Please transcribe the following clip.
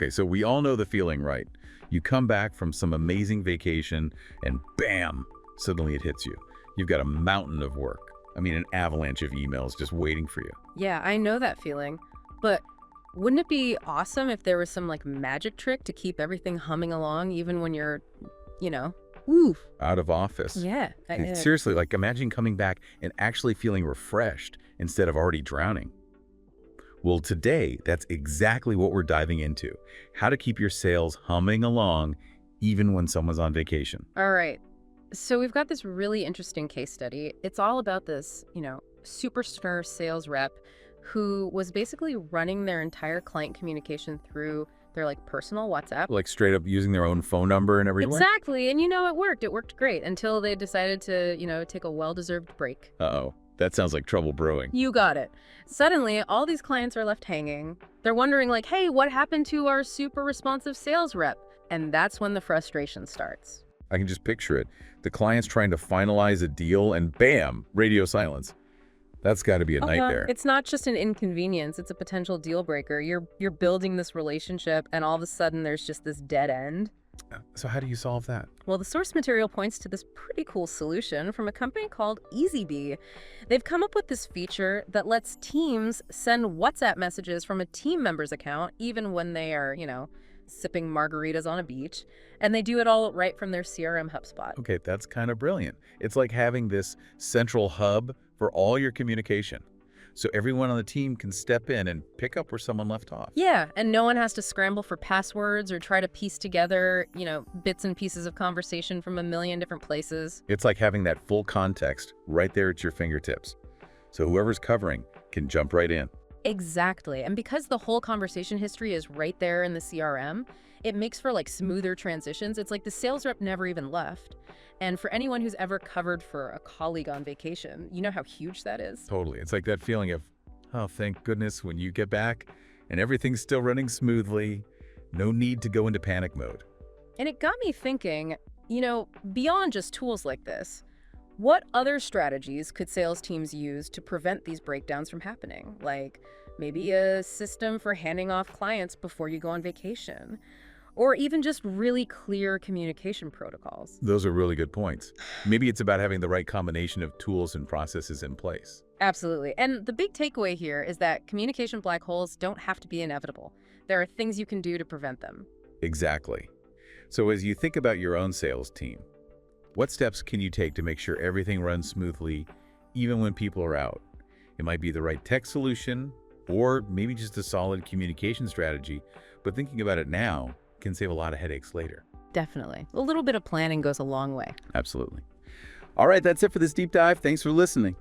Okay, so we all know the feeling, right? You come back from some amazing vacation and bam, suddenly it hits you. You've got a mountain of work. I mean, an avalanche of emails just waiting for you. Yeah, I know that feeling. But wouldn't it be awesome if there was some like magic trick to keep everything humming along even when you're, you know, woo. Out of office. Yeah. Seriously, like imagine coming back and actually feeling refreshed instead of already drowning. Well, today, that's exactly what we're diving into. How to keep your sales humming along even when someone's on vacation. All right. So we've got this really interesting case study. It's all about this, superstar sales rep who was basically running their entire client communication through their like personal WhatsApp. Like straight up using their own phone number and everywhere? Exactly. And it worked. It worked great until they decided to, take a well-deserved break. Uh-oh. That sounds like trouble brewing. You got it. Suddenly, all these clients are left hanging. They're wondering like, hey, what happened to our super responsive sales rep? And that's when the frustration starts. I can just picture it. The client's trying to finalize a deal and bam, radio silence. That's got to be a nightmare. It's not just an inconvenience, it's a potential deal breaker. You're building this relationship and all of a sudden there's just this dead end. So how do you solve that? Well, the source material points to this pretty cool solution from a company called Eazybe. They've come up with this feature that lets teams send WhatsApp messages from a team member's account even when they are, sipping margaritas on a beach, and they do it all right from their CRM HubSpot. Okay, that's kind of brilliant. It's like having this central hub for all your communication. So everyone on the team can step in and pick up where someone left off. Yeah, and no one has to scramble for passwords or try to piece together, bits and pieces of conversation from a million different places. It's like having that full context right there at your fingertips. So whoever's covering can jump right in. Exactly. And because the whole conversation history is right there in the CRM, it makes for like smoother transitions. It's like the sales rep never even left. And for anyone who's ever covered for a colleague on vacation, you know how huge that is? Totally. It's like that feeling of, oh, thank goodness when you get back and everything's still running smoothly, no need to go into panic mode. And it got me thinking, beyond just tools like this, what other strategies could sales teams use to prevent these breakdowns from happening? Like maybe a system for handing off clients before you go on vacation, or even just really clear communication protocols. Those are really good points. Maybe it's about having the right combination of tools and processes in place. Absolutely. And the big takeaway here is that communication black holes don't have to be inevitable. There are things you can do to prevent them. Exactly. So as you think about your own sales team, what steps can you take to make sure everything runs smoothly, even when people are out? It might be the right tech solution, or maybe just a solid communication strategy, but thinking about it now can save a lot of headaches later. Definitely. A little bit of planning goes a long way. Absolutely. All right, that's it for this deep dive. Thanks for listening.